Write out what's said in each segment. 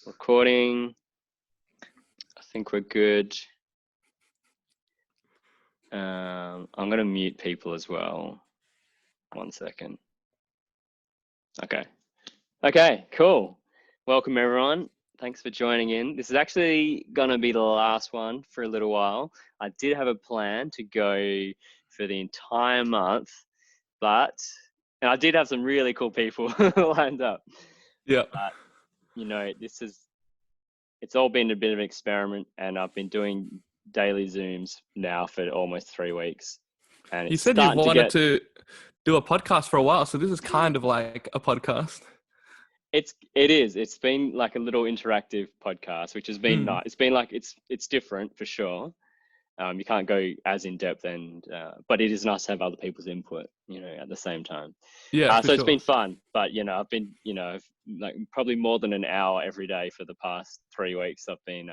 Recording. I think we're good. I'm going to mute people as well. 1 second. Okay, cool. Welcome everyone. Thanks for joining in. This is actually going to be the last one for a little while. I did have a plan to go for the entire month, and I did have some really cool people lined up. Yeah. But, it's all been a bit of an experiment, and I've been doing daily Zooms now for almost 3 weeks. And You it's said you starting wanted to do a podcast for a while, so this is kind of like a podcast. It is. It's been like a little interactive podcast, which has been nice. It's been like it's different for sure. You can't go as in depth, but it is nice to have other people's input, at the same time. Yeah, for so sure. It's been fun, but I've been, like probably more than an hour every day for the past 3 weeks. I've been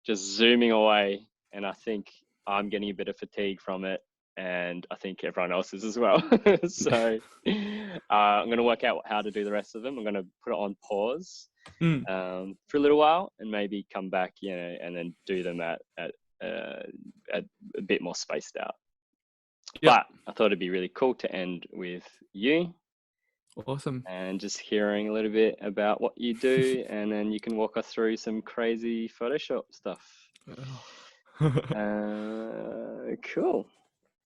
just zooming away, and I think I'm getting a bit of fatigue from it, and I think everyone else is as well. So I'm going to work out how to do the rest of them. I'm going to put it on pause for a little while, and maybe come back, and then do them at a bit more spaced out. Yep. But I thought it'd be really cool to end with you. Awesome. And just hearing a little bit about what you do, and then you can walk us through some crazy Photoshop stuff. Cool.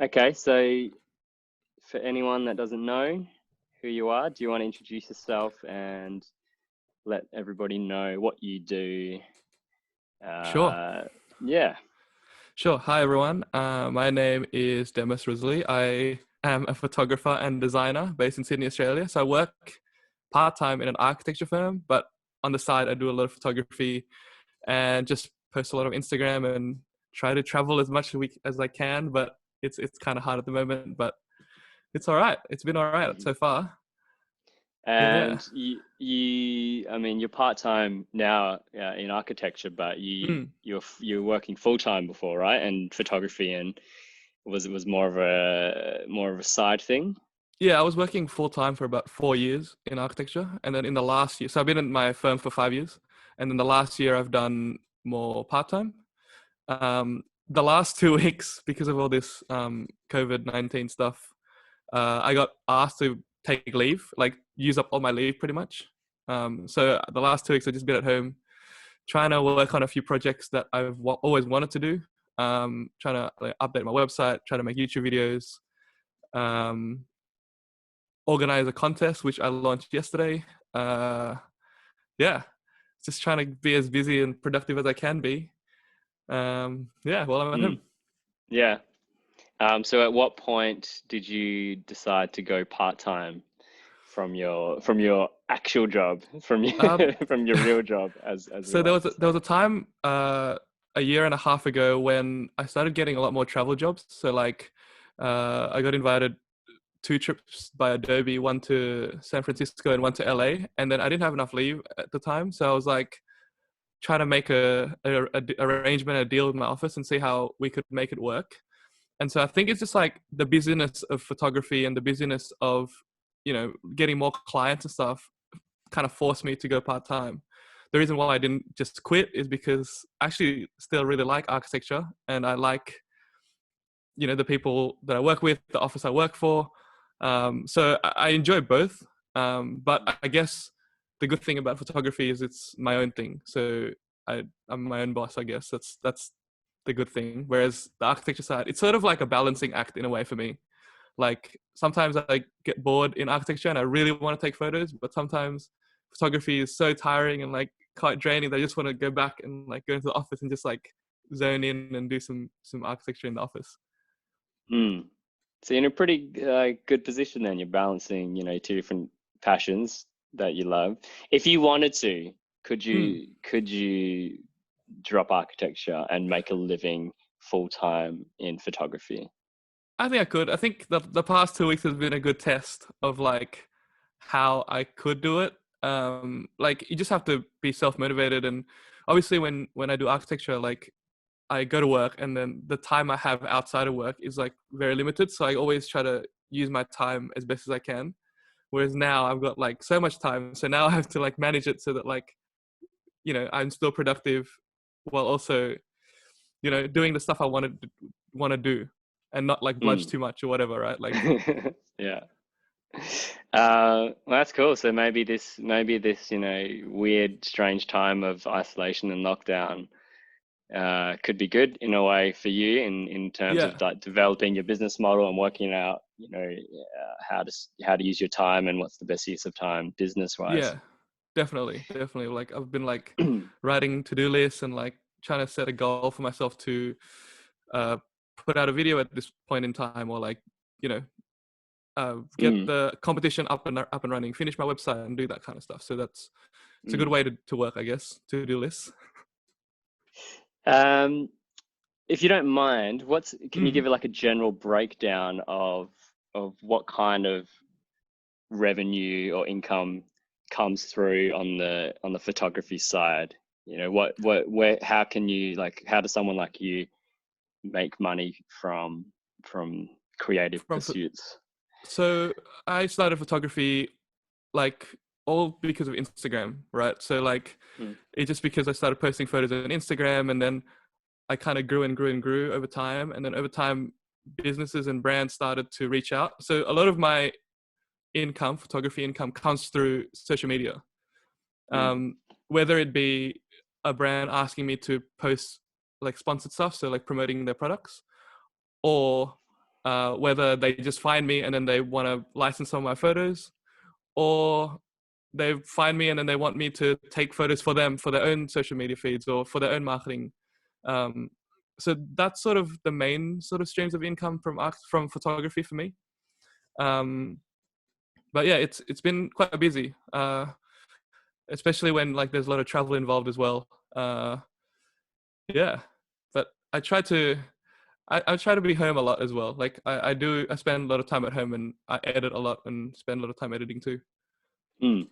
Okay, so for anyone that doesn't know who you are, do you want to introduce yourself and let everybody know what you do? Sure. Yeah. Sure. Hi, everyone. My name is Demas Rusli. I am a photographer and designer based in Sydney, Australia. So I work part-time in an architecture firm, but on the side, I do a lot of photography and just post a lot of Instagram and try to travel as much as I can, but it's kind of hard at the moment, but it's all right. It's been all right so far. And you're part-time now in architecture, but you're working full-time before, right? And photography, and it was more of a side thing? Yeah, I was working full-time for about 4 years in architecture. And then in the last year, so I've been in my firm for 5 years. And then the last year I've done more part-time. The last 2 weeks, because of all this COVID-19 stuff, I got asked to take leave, like use up all my leave pretty much. So the last 2 weeks I've just been at home trying to work on a few projects that I've always wanted to do. Trying to update my website, trying to make YouTube videos, organize a contest, which I launched yesterday. Just trying to be as busy and productive as I can be. While I'm at home. Yeah. So at what point did you decide to go part-time from your actual job, from your real job as so there was a time a year and a half ago when I started getting a lot more travel jobs. So like I got invited 2 trips by Adobe, one to San Francisco and one to LA, and then I didn't have enough leave at the time, so I was like trying to make a arrangement, a deal with my office and see how we could make it work. And so I think it's just like the busyness of photography and the busyness of, getting more clients and stuff kind of forced me to go part-time. The reason why I didn't just quit is because I actually still really like architecture, and I like, the people that I work with, the office I work for. So I enjoy both. But I guess the good thing about photography is it's my own thing. So I'm my own boss, I guess. That's the good thing. Whereas the architecture side, it's sort of like a balancing act in a way for me. Like sometimes I get bored in architecture and I really want to take photos, but sometimes photography is so tiring and like quite draining that I just want to go back and like go into the office and just like zone in and do some architecture in the office. So you're in a pretty good position then. You're balancing, 2 different passions that you love. If you wanted to, could you drop architecture and make a living full-time in photography? I think I could. I think the past 2 weeks has been a good test of like how I could do it. Like you just have to be self-motivated, and obviously when I do architecture, like I go to work and then the time I have outside of work is like very limited. So I always try to use my time as best as I can. Whereas now I've got like so much time. So now I have to like manage it so that like I'm still productive while also, doing the stuff I want to do, and not like bludge Mm. too much or whatever, right? Like, Yeah. Well, that's cool. So maybe this, weird, strange time of isolation and lockdown could be good in a way for you in terms of yeah, like developing your business model and working out, how to use your time and what's the best use of time business wise. yeah, definitely. Like I've been like writing to-do lists and like trying to set a goal for myself to uh, put out a video at this point in time, or like, you know, get Mm, the competition up and running, finish my website, and do that kind of stuff. So it's a good mm. way to work, I guess, to-do lists. Um, if you don't mind, can you Mm, give like a general breakdown of what kind of revenue or income comes through on the photography side? Where how can you like how does someone like you make money from creative from pursuits? so I started photography like all because of Instagram, right? So like Mm, it's just because I started posting photos on Instagram, and then I kind of grew and grew and grew over time, and then over time businesses and brands started to reach out. So a lot of my income, photography income, comes through social media. mm, Whether it be a brand asking me to post like sponsored stuff, so like promoting their products, or whether they just find me and then they want to license some of my photos, or they find me and then they want me to take photos for them for their own social media feeds or for their own marketing. Um, so that's sort of the main sort of streams of income from photography for me. Um, but yeah, it's been quite busy, especially when like there's a lot of travel involved as well. Yeah, but I try to be home a lot as well. Like I spend a lot of time at home, and I edit a lot and spend a lot of time editing too. mm.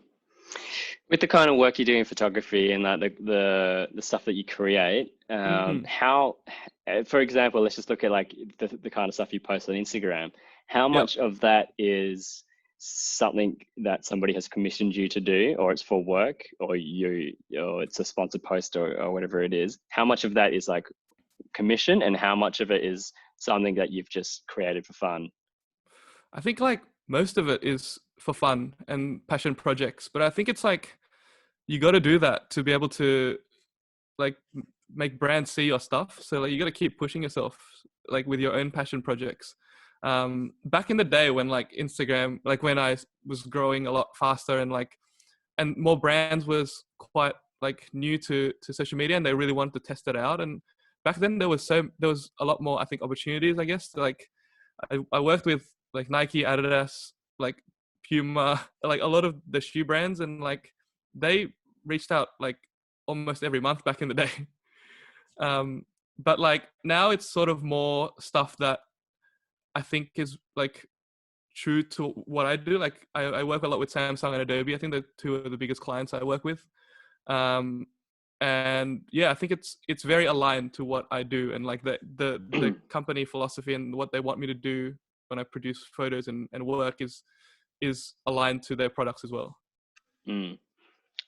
With the kind of work you do in photography and like the stuff that you create, Mm, how, for example, let's just look at like the kind of stuff you post on Instagram. How yep. much of that is something that somebody has commissioned you to do, or it's for work, or it's a sponsored post, or whatever it is? How much of that is like commission, and how much of it is something that you've just created for fun? I think like most of it is for fun and passion projects, but I think it's like you got to do that to be able to like make brands see your stuff. So like you got to keep pushing yourself like with your own passion projects. Back in the day when like Instagram, like when I was growing a lot faster and more brands was quite like new to social media, and they really wanted to test it out. And back then there was a lot more, I think, opportunities, I guess. Like I worked with like Nike, Adidas, like Puma, like a lot of the shoe brands, and like they reached out like almost every month back in the day. um but like now it's sort of more stuff that I think is like true to what I do. Like I work a lot with Samsung and Adobe. I think they're two of the biggest clients I work with. um and yeah, I think it's very aligned to what I do, and like the company philosophy and what they want me to do when I produce photos and work is aligned to their products as well. Mm.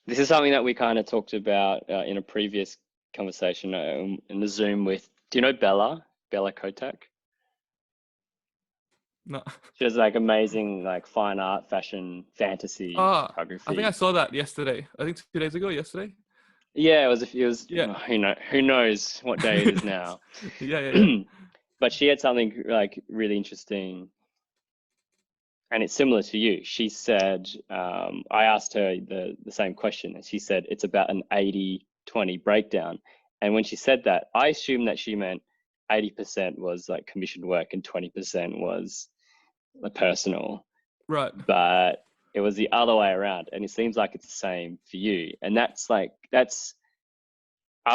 This is something that we kind of talked about in a previous conversation in the Zoom with. Do you know Bella? Bella Kotak? No. She does like amazing like fine art, fashion, fantasy I think I photography. saw that yesterday. I think 2 days ago, yesterday. Yeah, it was Yeah. who knows what day it is now. Yeah. But she had something like really interesting, and it's similar to you. She said, I asked her the same question, and she said it's about an 80-20 breakdown. And when she said that, I assumed that she meant 80% was like commissioned work and 20% was like personal, Right. but it was the other way around. And it seems like it's the same for you. And I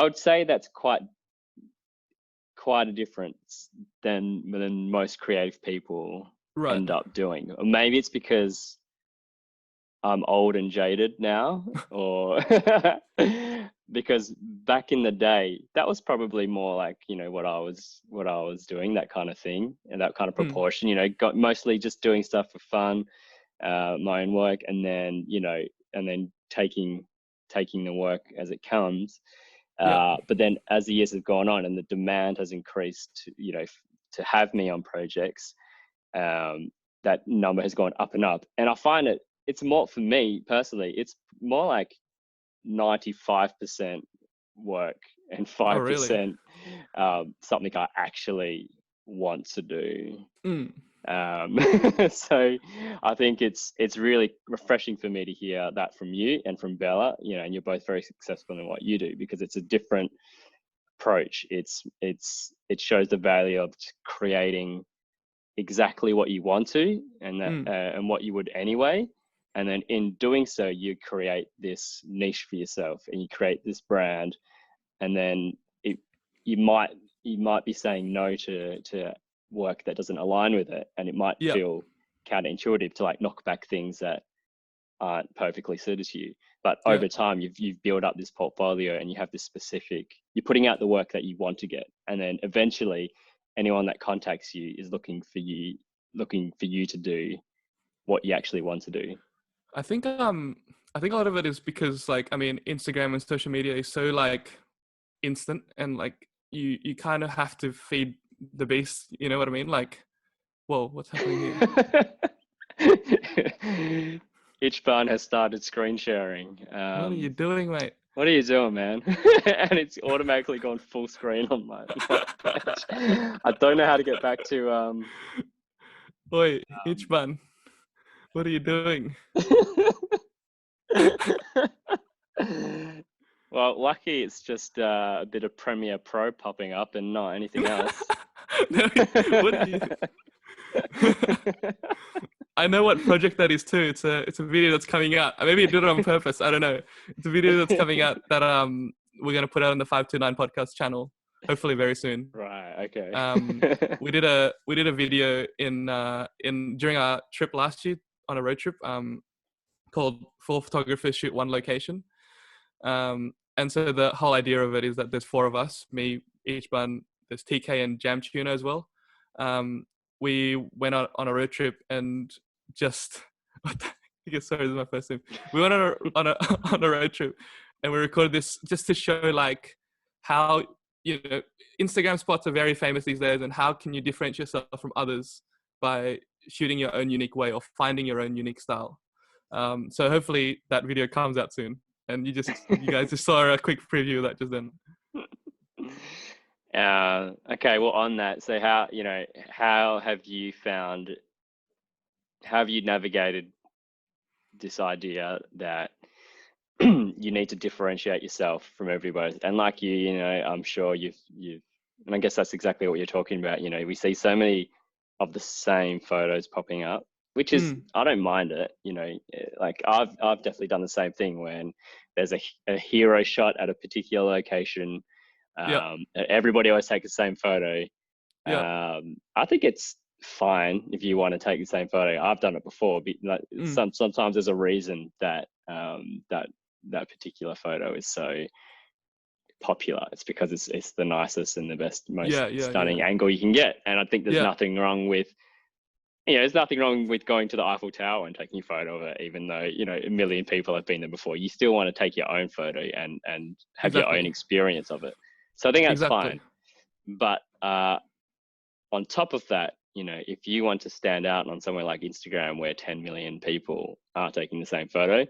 would say that's quite a difference than most creative people Right. end up doing. Or maybe it's because I'm old and jaded now, or because back in the day, that was probably more like, what I was doing, that kind of thing, and that kind of Mm. proportion, got mostly just doing stuff for fun, my own work, and then, and then taking the work as it comes. Yeah. But then as the years have gone on and the demand has increased, to have me on projects, that number has gone up and up. And I find it's more, for me personally, it's more like 95% work and Oh, really? 5% something I actually want to do. Mm. So I think it's really refreshing for me to hear that from you and from Bella, and you're both very successful in what you do, because it's a different approach. It shows the value of creating exactly what you want to, and what you would anyway, and then in doing so you create this niche for yourself and you create this brand, and then you might be saying no to work that doesn't align with it, and it might Yeah. feel counterintuitive to like knock back things that aren't perfectly suited to you. But Yeah. over time, you've built up this portfolio, and you have this specific. You're putting out the work that you want to get, and then eventually, anyone that contacts you is looking for you to do what you actually want to do. I think a lot of it is because, like, I mean, Instagram and social media is so like instant, and like you kind of have to feed the beast, you know what I mean? Like, whoa, what's happening here? Each barn has started screen sharing. What are you doing, mate? What are you doing, man? And it's automatically gone full screen on my page. I don't know how to get back to Oi, Ichban, what are you doing? Well, lucky it's just a bit of Premiere Pro popping up and not anything else. No, what are you? I know what project that is too. It's a video that's coming out. Maybe you did it on purpose. I don't know. It's a video that's coming out that we're gonna put out on the 529 podcast channel, hopefully very soon. Right. Okay. We did a video in during our trip last year on a road trip called Four Photographers Shoot One Location. And so the whole idea of it is that there's four of us, me, Ichban, there's TK and Jam Tuna as well. We went on a road trip and just, sorry, this is my first time. We went on a road trip and we recorded this just to show like how, Instagram spots are very famous these days, and how can you differentiate yourself from others by shooting your own unique way or finding your own unique style. So hopefully that video comes out soon. And you guys just saw a quick preview of that just then. Okay, well, on that, so how have you navigated this idea that you need to differentiate yourself from everybody? And like I'm sure you've, and I guess that's exactly what you're talking about. We see so many of the same photos popping up, which is, I don't mind it. Like I've definitely done the same thing when there's a hero shot at a particular location. Everybody always takes the same photo. I think it's fine if you want to take the same photo. I've done it before, but like, sometimes there's a reason that that particular photo is so popular. It's because it's the nicest and the best, most stunning angle you can get. And I think there's nothing wrong with there's nothing wrong with going to the Eiffel Tower and taking a photo of it, even though a million people have been there before. You still want to take your own photo and have your own experience of it. So I think that's fine. But on top of that, if you want to stand out on somewhere like Instagram where 10 million people are taking the same photo,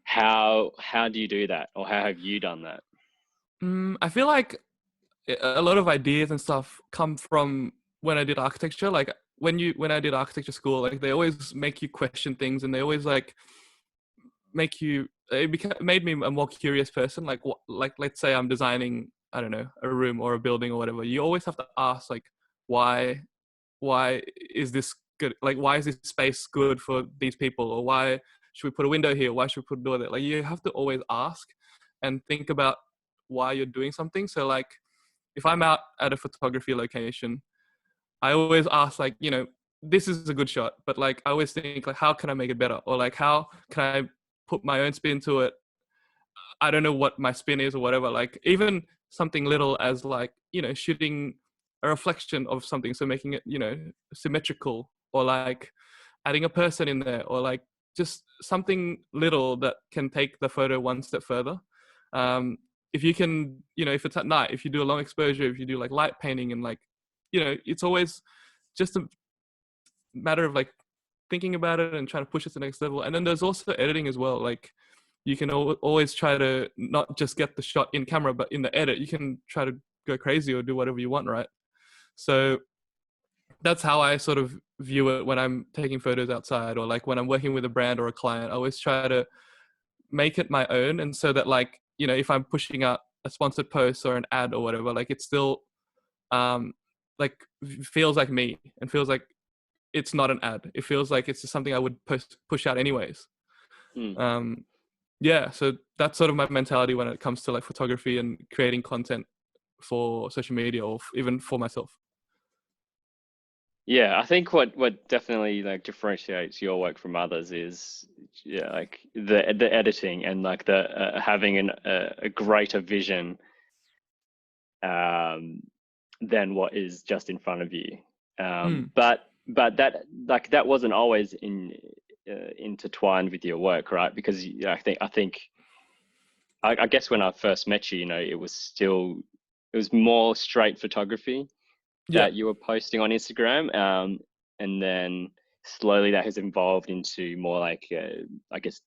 how do you do that, or how have you done that? I feel like a lot of ideas and stuff come from when I did architecture. Like when I did architecture school, like they always make you question things, and they always like make you. It made me a more curious person. Like let's say I'm designing, I don't know, a room or a building or whatever. You always have to ask like, why is this good? Like, why is this space good for these people? Or why should we put a window here? Why should we put a door there? Like, you have to always ask and think about why you're doing something. So like, if I'm out at a photography location, I always ask like, this is a good shot, but like, I always think like, how can I make it better? Or like, how can I put my own spin to it? I don't know what my spin is or whatever. Like even something little as like, shooting a reflection of something. So making it, symmetrical, or like adding a person in there, or like just something little that can take the photo one step further. If you can, if it's at night, if you do a long exposure, if you do like light painting, and like, it's always just a matter of like thinking about it and trying to push it to the next level. And then there's also editing as well. Like, you can always try to not just get the shot in camera, but in the edit, you can try to go crazy or do whatever you want, right? So that's how I sort of view it when I'm taking photos outside, or like when I'm working with a brand or a client. I always try to make it my own, and so that, like, if I'm pushing out a sponsored post or an ad or whatever, like, it's still like feels like me, and feels like it's not an ad. It feels like it's just something I would push out anyways. Mm. Yeah, so that's sort of my mentality when it comes to like photography and creating content for social media, or even for myself. Yeah, I think what definitely like differentiates your work from others is, yeah, like the editing, and like the having a greater vision um, than what is just in front of you. But that, like, that wasn't always intertwined with your work, right? Because I guess when I first met you, it was more straight photography Yeah. that you were posting on Instagram, and then slowly that has evolved into more like, I guess,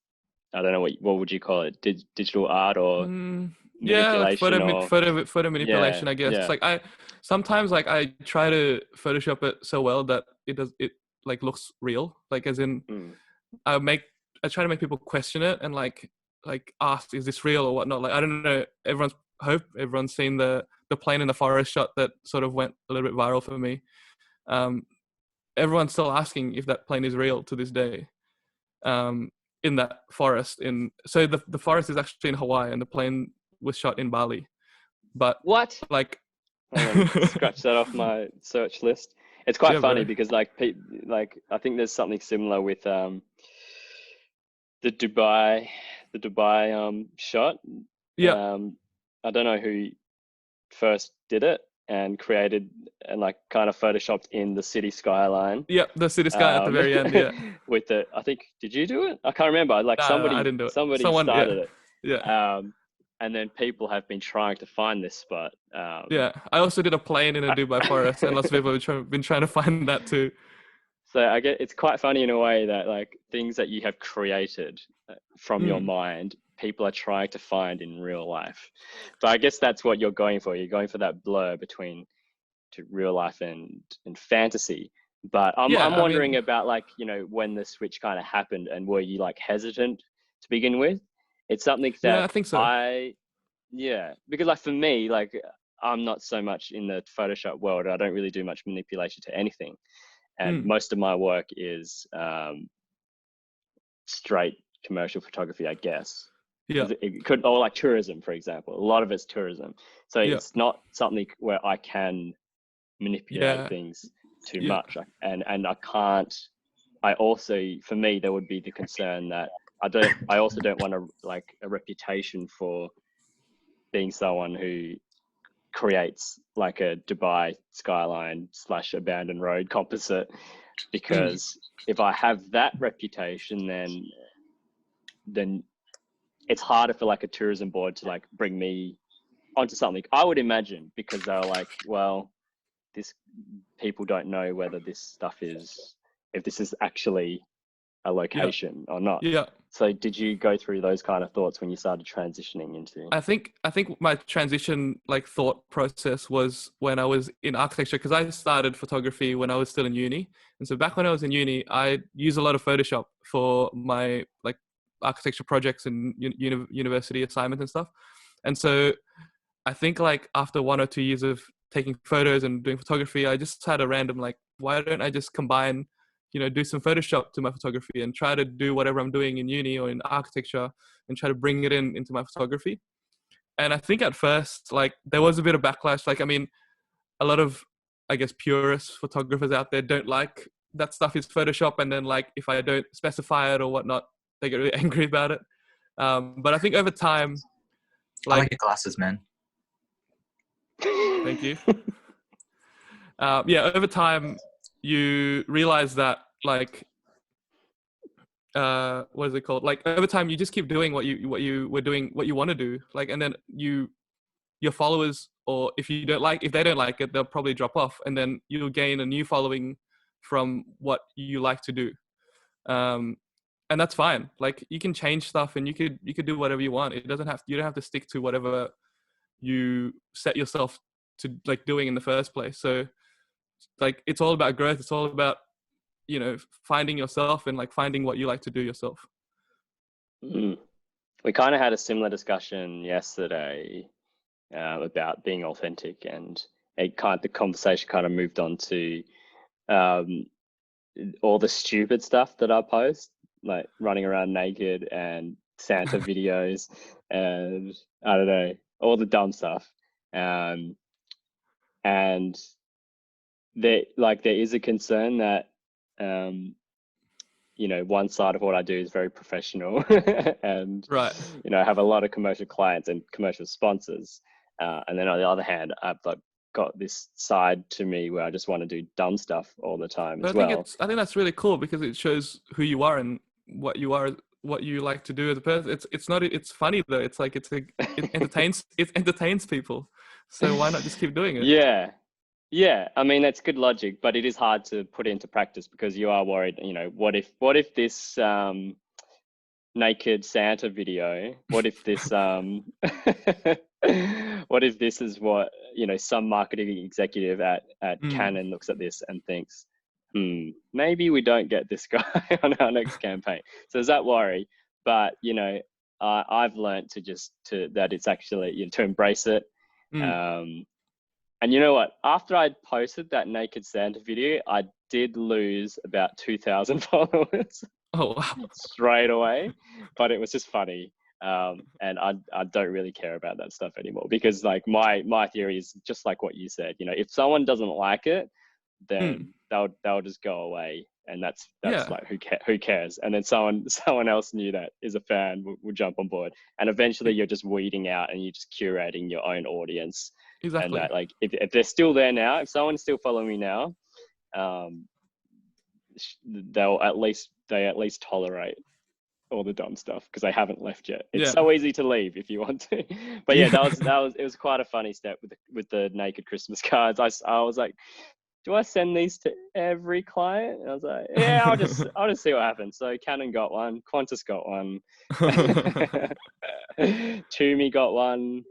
I don't know, what would you call it, digital art or Yeah, like manipulation, or photo yeah, manipulation, I guess. yeah. Like, I sometimes, like, I try to Photoshop it so well that it like looks real. Like, as in, Mm. I make I try to make people question it, and like ask, is this real or whatnot? Like, I don't know. Hope everyone's seen the plane in the forest shot that sort of went a little bit viral for me. Um, Everyone's still asking if that plane is real to this day. In that forest, so the forest is actually in Hawaii, and the plane was shot in Bali. But What? like, Hold on, scratch that off my search list. It's quite yeah, funny bro. because like I think there's something similar with the Dubai the Dubai shot. Yeah, I don't know who first did it and created and like kind of photoshopped in the city skyline, yeah, the city sky at the um, very end. Yeah, with the, I think, did you do it? I can't remember. Like nah, I didn't do it. somebody Someone, yeah, started it, yeah, and then people have been trying to find this spot. yeah. I also did a plane in a Dubai forest, and lots of people have been trying to find that too. So I get, it's quite funny in a way that like things that you have created from your Mm, mind, people are trying to find in real life. But I guess that's what you're going for. You're going for that blur between to real life and fantasy. But yeah, I'm I mean, wondering about, like, when the switch kind of happened, and were you like hesitant to begin with? It's something yeah, I that think so. yeah, because like for me, like I'm not so much in the Photoshop world. I don't really do much manipulation to anything, and Mm, most of my work is straight commercial photography, I guess. yeah, It could, or like tourism, for example. A lot of it's tourism, so yeah, it's not something where I can manipulate yeah, things too yeah, much, and I can't. I also, for me, there would be the concern that I also don't want a reputation for being someone who creates like a Dubai skyline / abandoned road composite, mm, because if I have that reputation, then it's harder for like a tourism board to like bring me onto something, I would imagine, because they're like, well, this people don't know whether this stuff is, if this is actually a yeah, location or not. yeah. So did you go through those kind of thoughts when you started transitioning into? I think my transition, like, thought process was when I was in architecture, because I started photography when I was still in uni. And so back when I was in uni, I used a lot of Photoshop for my like architecture projects and university assignments and stuff. And so I think, like, after 1 or 2 years of taking photos and doing photography, I just had a random, like, why don't I just combine, do some Photoshop to my photography and try to do whatever I'm doing in uni or in architecture and try to bring it into my photography. And I think at first, like, there was a bit of backlash. Like, I mean, a lot of, I guess, purist photographers out there don't like that stuff is Photoshop. And then, like, if I don't specify it or whatnot, they get really angry about it. But I think over time, I like like, your glasses, man. thank you. Yeah, over time, you realize that, like, what is it called? Like over time, you just keep doing what you were doing, what you want to do. Like, and then your followers, or if they don't like it, they'll probably drop off, and then you'll gain a new following from what you like to do. Um, and that's fine. Like you can change stuff, and you could do whatever you want. You don't have to stick to whatever you set yourself to like doing in the first place. So like it's all about growth. It's all about, finding yourself and like finding what you like to do yourself. Mm. We kind of had a similar discussion yesterday about being authentic, and the conversation kind of moved on to um, all the stupid stuff that I post, like running around naked and Santa videos, and I don't know, all the dumb stuff. And there is a concern that one side of what I do is very professional and Right. I have a lot of commercial clients and commercial sponsors, and then on the other hand, I've got this side to me where I just want to do dumb stuff all the time But as well. I think that's really cool because it shows who you are and what you like to do as a person. It's funny though. It's like it entertains people. So why not just keep doing it? Yeah, I mean that's good logic, but it is hard to put into practice because you are worried. What if this naked Santa video? What if this what if this is what some marketing executive at Canon looks at this and thinks, maybe we don't get this guy on our next campaign. So there's that worry, but I've learned that it's actually to embrace it. And you know what? After I posted that naked Santa video, I did lose about 2,000 followers. Oh wow. Straight away, but it was just funny. And I don't really care about that stuff anymore because like my theory is just like what you said. If someone doesn't like it, then they'll just go away, and that's like who cares? And then someone else new that is a fan will jump on board, and eventually you're just weeding out and you're just curating your own audience. Exactly. And that, like, if they're still there now, if someone's still following me now, they at least tolerate all the dumb stuff because they haven't left yet. It's so easy to leave if you want to. But yeah, it was quite a funny step with the naked Christmas cards. I was like, do I send these to every client? And I was like, yeah, I'll just see what happens. So Canon got one, Qantas got one, Toomey got one.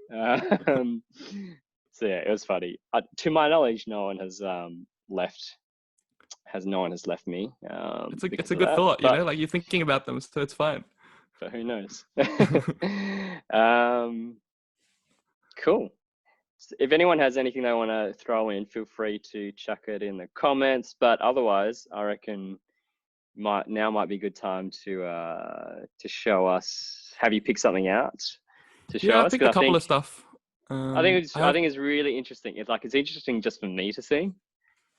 So yeah, it was funny. To my knowledge, no one has left me. It's a good thought, like you're thinking about them, so it's fine. But who knows? Cool. If anyone has anything they want to throw in, feel free to chuck it in the comments. But otherwise, I reckon now might be a good time to show us. Have you picked something out to show us? Yeah, I picked a couple of stuff. I think it's really interesting. It's interesting just for me to see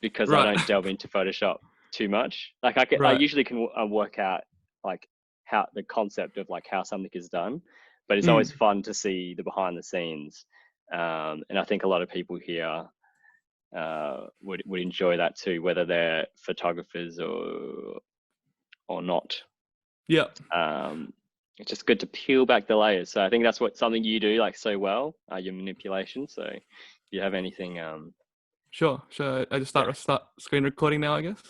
because I don't delve into Photoshop too much. Like I usually can work out like how the concept of like how something is done, but it's always fun to see the behind the scenes. And I think a lot of people here would enjoy that too, whether they're photographers or not. Yeah. It's just good to peel back the layers. So I think that's something you do like so well, your manipulation. So if you have anything, sure. I just start screen recording now, I guess.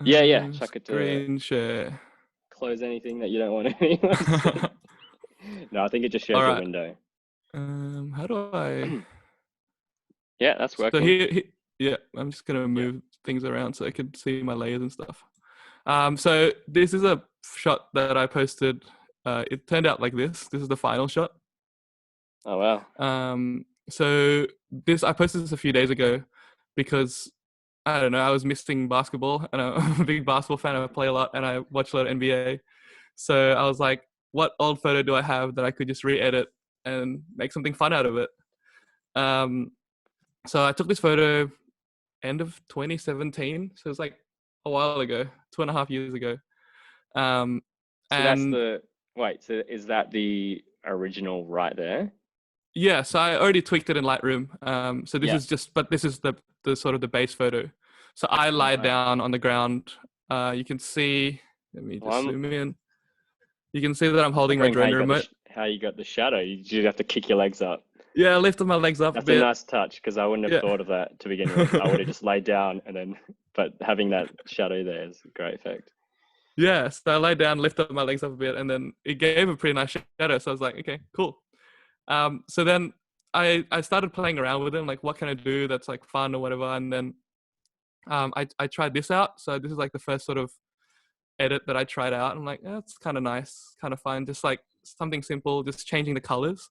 Yeah. Chuck it to screen share. Close anything that you don't want anyone to see. No, I think it just shares your window. How do I? Yeah, that's working. So here, I'm just gonna move things around so I can see my layers and stuff. So this is a shot that I posted. It turned out like this. This is the final shot. Oh wow. So I posted this a few days ago because I don't know, I was missing basketball, and I'm a big basketball fan. I play a lot, and I watch a lot of NBA. So I was like, what old photo do I have that I could just re-edit and make something fun out of it? So I took this photo end of 2017. So it's like a while ago, 2.5 years ago. So is that the original right there? Yeah, so I already tweaked it in Lightroom. So this is this is the sort of the base photo. So I lied down on the ground. You can see Let me Well, just I'm zoom in. You can see that I'm holding my wondering drone remote. how you got the shadow. You just have to kick your legs up. Yeah, I lifted my legs up a That's a bit. nice touch because I wouldn't have Yeah. thought of that to begin with. I would have just laid down and then, but having that shadow there is a great effect. Yeah, so I laid down, lifted my legs up a bit, and then it gave a pretty nice shadow. So I was like, okay, cool. So then I started playing around with them, like what can I do that's like fun or whatever. And then I tried this out. So this is like the first sort of edit that I tried out. I'm like, it's kind of nice, kind of fun, just like something simple, just changing the colors.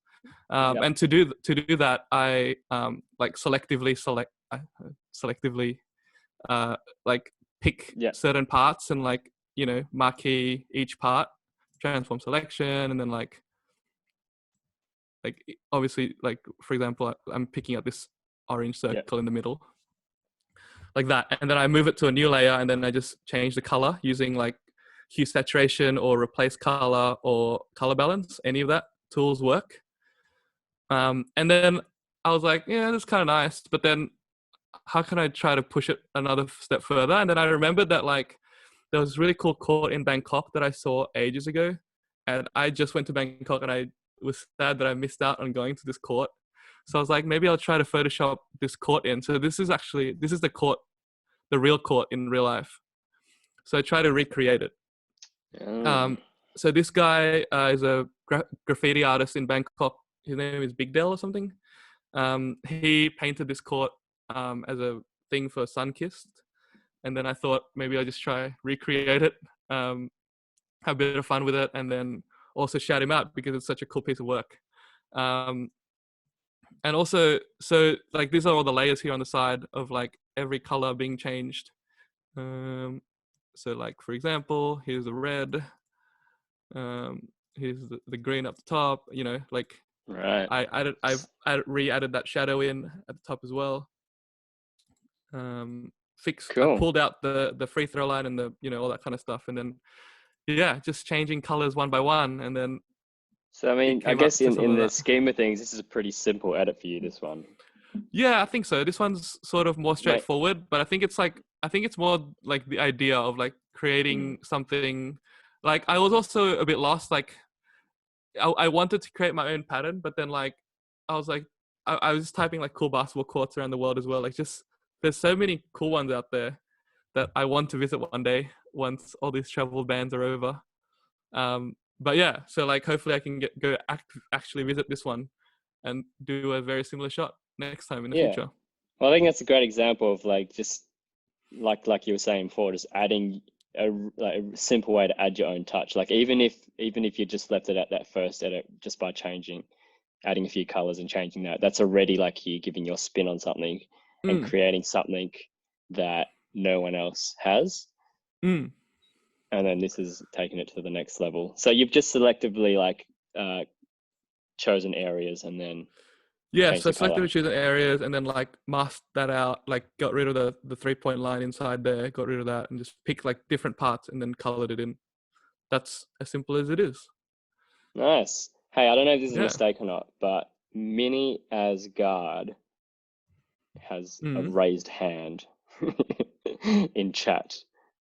Yep. And to do that, I like selectively like pick Yeah. certain parts and like marquee each part, transform selection, and then like obviously like for example I'm picking up this orange Yeah. circle in the middle like that, and then I move it to a new layer, and then I just change the color using like hue saturation or replace color or color balance. Any of that tools work. And then I was like, yeah, that's kind of nice, but then how can I try to push it another step further? And then I remembered that like there was a really cool court in Bangkok that I saw ages ago, and I just went to Bangkok and I was sad that I missed out on going to this court. So I was like, maybe I'll try to Photoshop this court in. So this is the court, the real court in real life. So I try to recreate it. Oh, Um, so this guy is a graffiti artist in Bangkok. His name is Big Dell or something. He painted this court as a thing for Sunkissed, and then I thought maybe I'll just try recreate it, have a bit of fun with it, and then also shout him out because it's such a cool piece of work. Um, and also, so like these are all the layers here on the side of like every color being changed. So like for example, here's the red. Here's the green up the top. Like right. I've re-added that shadow in at the top as well. I Cool. pulled out the free throw line and the all that kind of stuff, and then just changing colors one by one, and then So, I it mean, I came guess up to in something the like that. scheme of things, this is a pretty simple edit for you, this one. Yeah, I think so. This one's sort of more Mate, straightforward, but I think it's more like the idea of like mm, creating something. Like I was also a bit lost. Like I wanted to create my own pattern, but then like I was like I was just typing like cool basketball courts around the world as well. Like just there's so many cool ones out there that I want to visit one day once all these travel bans are over. But yeah, so like hopefully I can actually visit this one and do a very similar shot next time in the yeah. future. Well, I think that's a great example of like just like you were saying before, just adding a simple way to add your own touch. Like even if you just left it at that first edit just by adding a few colors and changing that, that's already like you giving your spin on something and Mm, creating something that no one else has. mm. And then this is taking it to the next level. So you've just selectively like chosen areas and then Yeah, changed so the color. selectively choosing areas and then like masked that out, like got rid of the 3-point line inside there, got rid of that, and just picked like different parts and then colored it in. That's as simple as it is. Nice. Hey, I don't know if this is a Yeah. mistake or not, but Mini Asgard has a Mm. raised hand in chat.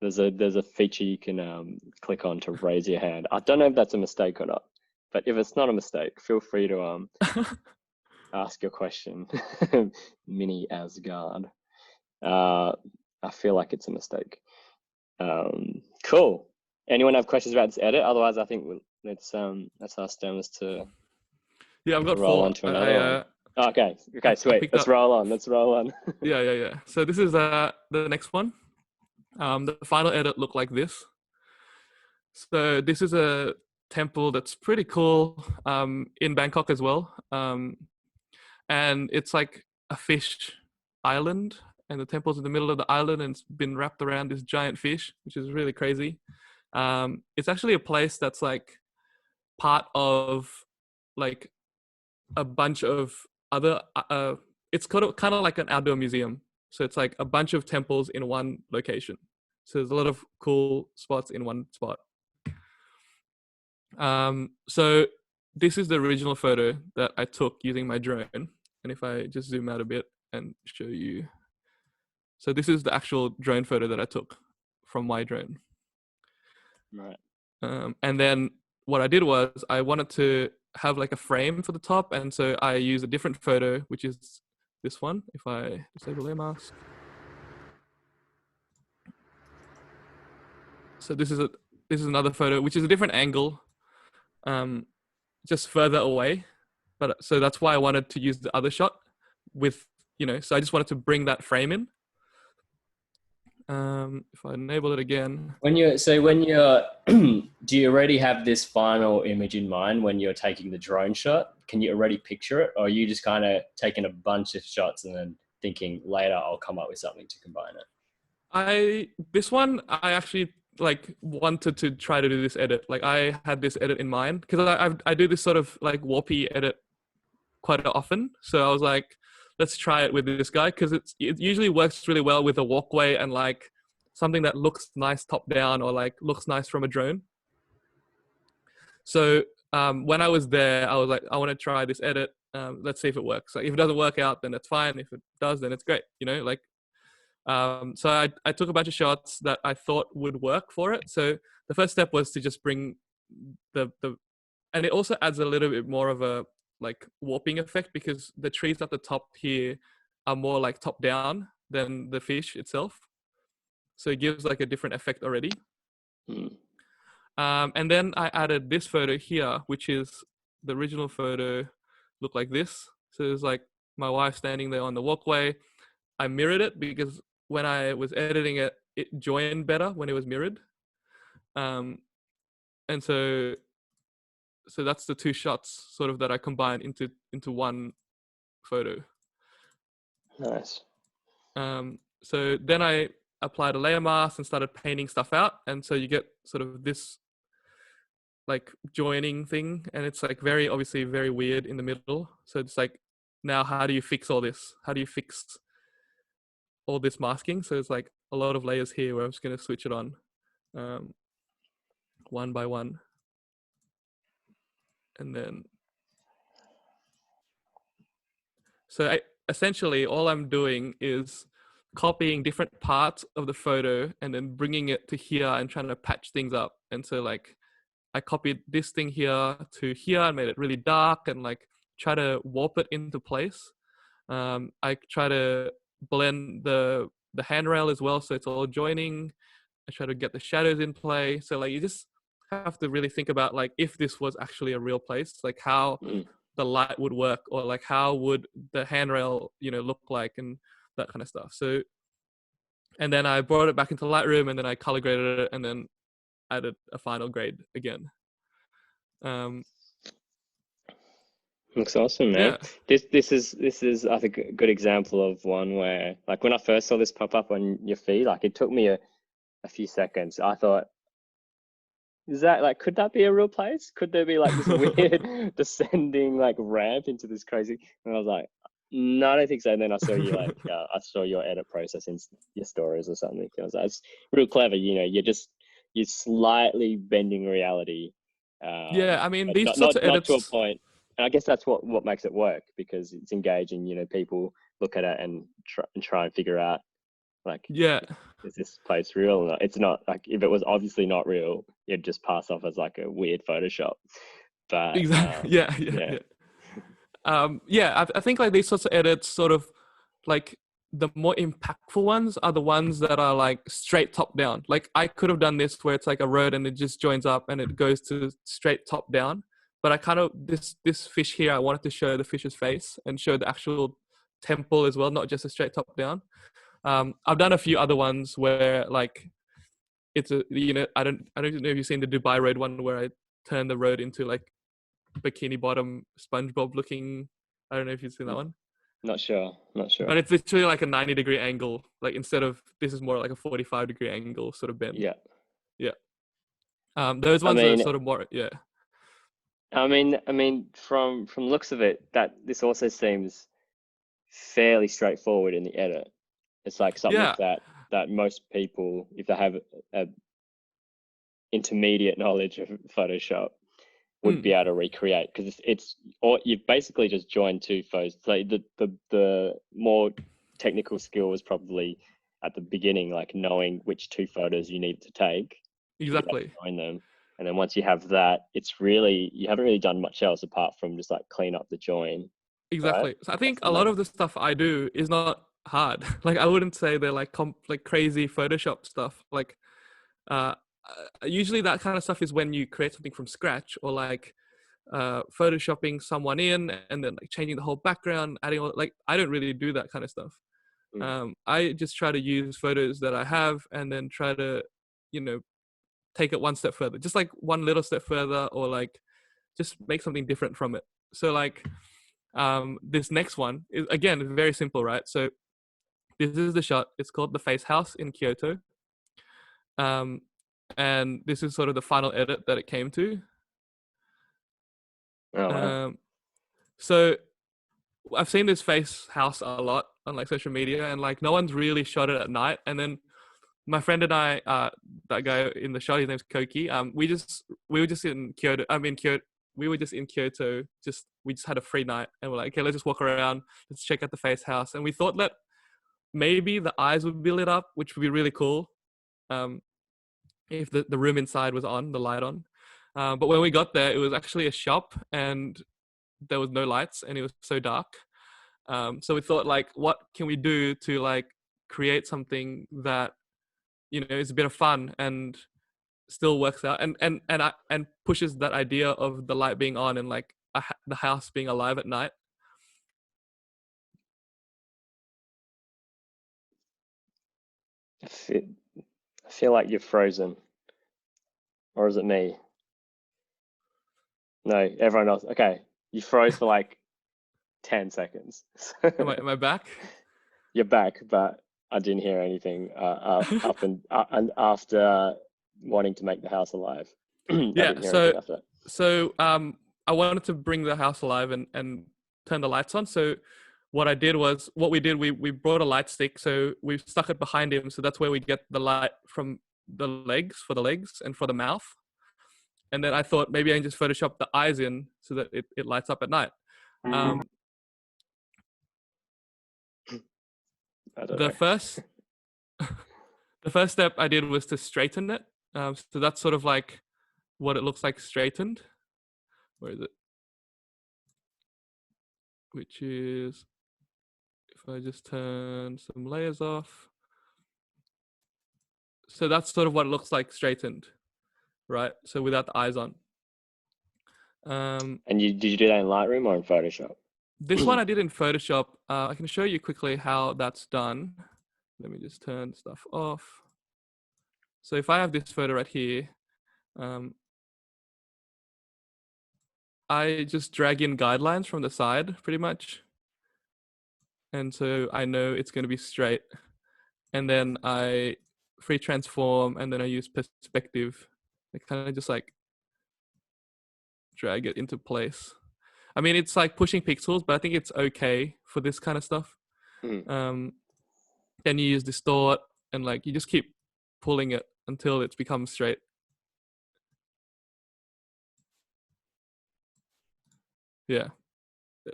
There's a feature you can click on to raise your hand. I don't know if that's a mistake or not, but if it's not a mistake, feel free to ask your question. Mini Asgard. I feel like it's a mistake. Cool. Anyone have questions about this edit? Otherwise, I think let's ask Demas Yeah, I've to got roll on 4. to another one. Okay, I sweet. picked Let's up. roll on. Let's roll on. Yeah. So this is the next one. The final edit looked like this. So this is a temple that's pretty cool in Bangkok as well. And it's like a fish island, and the temple's in the middle of the island, and it's been wrapped around this giant fish, which is really crazy. It's actually a place that's like part of like a bunch of other. It's kind of like an outdoor museum. So it's like a bunch of temples in one location. So there's a lot of cool spots in one spot. So this is the original photo that I took using my drone. And if I just zoom out a bit and show you. So this is the actual drone photo that I took from my drone. Right. And then what I did was I wanted to have like a frame for the top, and so I used a different photo, which is this one. If I disable layer mask, so this is another photo, which is a different angle, um, just further away. But so that's why I wanted to use the other shot with, so I just wanted to bring that frame in. If I enable it again. When you're do you already have this final image in mind when you're taking the drone shot? Can you already picture it, or are you just kind of taking a bunch of shots and then thinking later I'll come up with something to combine it? This one I actually like wanted to try to do this edit. Like I had this edit in mind because I do this sort of like warpy edit quite often. So I was like, let's try it with this guy because it usually works really well with a walkway and like something that looks nice top down or like looks nice from a drone. So when I was there, I was like, I want to try this edit. Let's see if it works. Like if it doesn't work out, then it's fine. If it does, then it's great. Like. So I took a bunch of shots that I thought would work for it. So the first step was to just bring the and it also adds a little bit more of a like warping effect because the trees at the top here are more like top down than the fish itself. So it gives like a different effect already. And then I added this photo here, which is the original photo looked like this. So it's like my wife standing there on the walkway. I mirrored it because when I was editing it, it joined better when it was mirrored. And so that's the two shots sort of that I combined into one photo. Nice. So then I applied a layer mask and started painting stuff out. And so you get sort of this like joining thing. And it's like obviously very weird in the middle. So it's like, now how do you fix all this? How do you fix all this masking? So it's like a lot of layers here where I'm just going to switch it on one by one. And then, so essentially all I'm doing is copying different parts of the photo and then bringing it to here and trying to patch things up. And so like I copied this thing here to here and made it really dark and like try to warp it into place. I try to blend the handrail as well, so it's all joining. I try to get the shadows in play. So like you just have to really think about like if this was actually a real place, like how the light would work, or like how would the handrail look like, and that kind of stuff. So, and then I brought it back into Lightroom, and then I color graded it, and then added a final grade again. Looks awesome, man. Yeah. This is I think a good example of one where like when I first saw this pop up on your feed, like it took me a few seconds. I thought, is that like, could that be a real place? Could there be like this weird descending like ramp into this crazy? And I was like, no, I don't think so. And then I saw you like, I saw your edit process in your stories or something. I was like, it's real clever. You're slightly bending reality. Yeah, I mean, these not, sorts of edits. Not to a point. And I guess that's what makes it work, because it's engaging. People look at it and try and figure out, like, yeah, is this place real or not? It's not. Like, if it was obviously not real, it'd just pass off as like a weird Photoshop. But exactly. Yeah. I think like these sorts of edits, sort of like the more impactful ones are the ones that are like straight top down. Like I could have done this where it's like a road and it just joins up and it goes to straight top down. But I kind of, this fish here, I wanted to show the fish's face and show the actual temple as well, not just a straight top down. I've done a few other ones where like it's a, I don't know if you've seen the Dubai Road one where I turned the road into like Bikini Bottom SpongeBob looking. I don't know if you've seen that one. Not sure. But it's literally like a 90-degree angle. Like instead of, this is more like a 45-degree angle sort of bend. Yeah. Those ones are sort of more, yeah. I mean, from looks of it, that this also seems fairly straightforward in the edit. It's like something that most people, if they have a intermediate knowledge of Photoshop, would be able to recreate, because it's or you've basically just joined two photos. So the more technical skill was probably at the beginning, like knowing which two photos you need to take, Exactly. Join them. And then once you have that, it's really, you haven't really done much else apart from just like clean up the join. Right? Exactly. So I think That's a the lot main. of the stuff I do is not hard. Like I wouldn't say they're like like crazy Photoshop stuff. Like uh, usually that kind of stuff is when you create something from scratch, or like photoshopping someone in and then like changing the whole background, adding all, like I don't really do that kind of stuff. I just try to use photos that I have and then try to, you know, take it one step further, just like one little step further, or like just make something different from it. So like this next one is again very simple, right? So this is the shot. It's called the Face House in Kyoto. Um, and this is sort of the final edit that it came to. Oh, wow. So I've seen this face house a lot on like social media, and like no one's really shot it at night. And then my friend and I, that guy in the shot, his name's Koki. We were just in Kyoto. I mean Kyoto. We were just in Kyoto. We just had a free night, and we're like, okay, let's just walk around. Let's check out the face house. And we thought that maybe the eyes would be lit up, which would be really cool. If the room inside was on, the light on. But when we got there, it was actually a shop, and there was no lights, and it was so dark. So we thought, like, what can we do to like create something that, you know, is a bit of fun and still works out, and pushes that idea of the light being on and like the house being alive at night. I feel like you're frozen. Or is it me? No, everyone else. Okay. You froze for like 10 seconds. Am I back? You're back, but I didn't hear anything up and after wanting to make the house alive. I Yeah. didn't hear anything after that. So I wanted to bring the house alive and turn the lights on. So what we did, we brought a light stick. So we stuck it behind him. So that's where we get the light from the legs, for the legs and for the mouth. And then I thought maybe I can just Photoshop the eyes in so that it lights up at night. I don't The know. first the first step I did was to straighten it. So that's sort of like what it looks like straightened. Where is it? Which is, if I just turn some layers off. So that's sort of what it looks like straightened, right? So without the eyes on. And did you do that in Lightroom or in Photoshop? This one I did in Photoshop. I can show you quickly how that's done. Let me just turn stuff off. So if I have this photo right here, I just drag in guidelines from the side pretty much. And so I know it's going to be straight. And then I free transform, and then I use perspective. I kind of just like drag it into place. I mean, it's like pushing pixels, but I think it's okay for this kind of stuff. Then you use distort, and like you just keep pulling it until it's become straight. Yeah.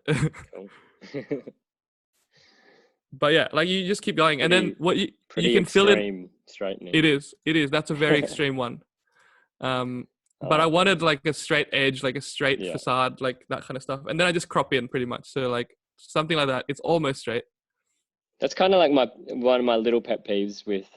Cool. But yeah, like you just keep going, and then what you can fill in. Extreme straightening. It is. That's a very extreme one. But I wanted like a straight edge, like a straight facade, like that kind of stuff. And then I just crop in pretty much. So like something like that. It's almost straight. That's kind of like one of my little pet peeves with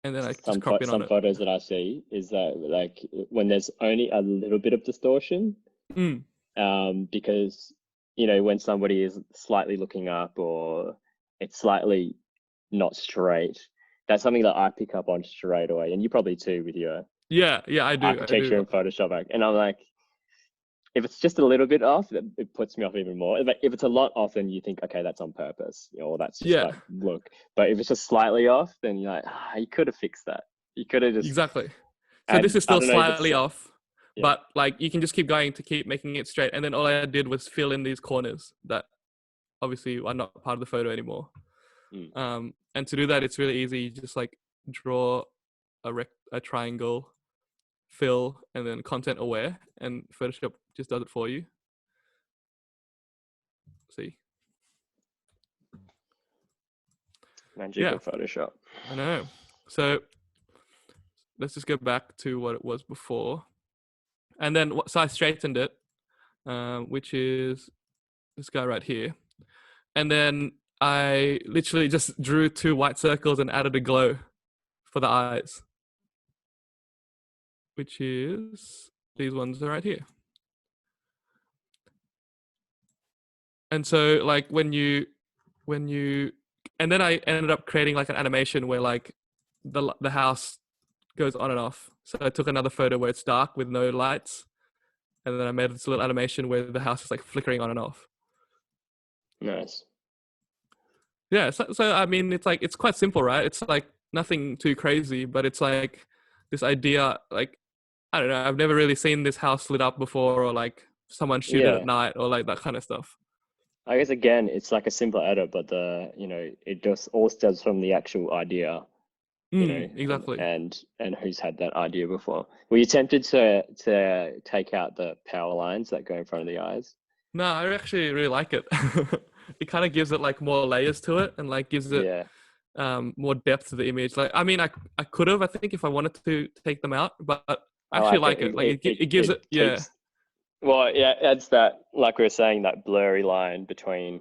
And then I just crop in on some it. photos that I see is that like when there's only a little bit of distortion, because you know when somebody is slightly looking up or it's slightly not straight, that's something that I pick up on straight away, and you probably too with your I do architecture and Photoshop, and I'm like, if it's just a little bit off, it puts me off even more. If it's a lot off, then you think, okay, that's on purpose, you know, or that's just like look. But if it's just slightly off, then you're like, you could have fixed that. You could have just exactly. So this is still slightly off, yeah. but like you can just keep going to keep making it straight. And then all I did was fill in these corners that obviously are not part of the photo anymore. And to do that, it's really easy. You just like draw a triangle, fill, and then content aware, and Photoshop just does it for you. See? Magic of Photoshop. I know. So let's just go back to what it was before. And then, so I straightened it, which is this guy right here. And then I literally just drew 2 white circles and added a glow for the eyes, which is these ones are right here. And so like when you, and then I ended up creating like an animation where like the house goes on and off. So I took another photo where it's dark with no lights, and then I made this little animation where the house is like flickering on and off. Nice. Yeah, so I mean, it's like, it's quite simple, right? It's like nothing too crazy, but it's like this idea, like, I don't know, I've never really seen this house lit up before, or like someone shoot it Yeah. at night, or like that kind of stuff. I guess again, it's like a simple edit, but it just all stems from the actual idea, Exactly. and who's had that idea before. Were you tempted to take out the power lines that go in front of the eyes? No, I actually really like it. It kind of gives it like more layers to it, and like gives it Yeah. more depth to the image. Like, I mean, I could have, I think, if I wanted to take them out, but I I actually like like it. Like it gives it, yeah. keeps, well, yeah, it adds that, like we were saying, that blurry line between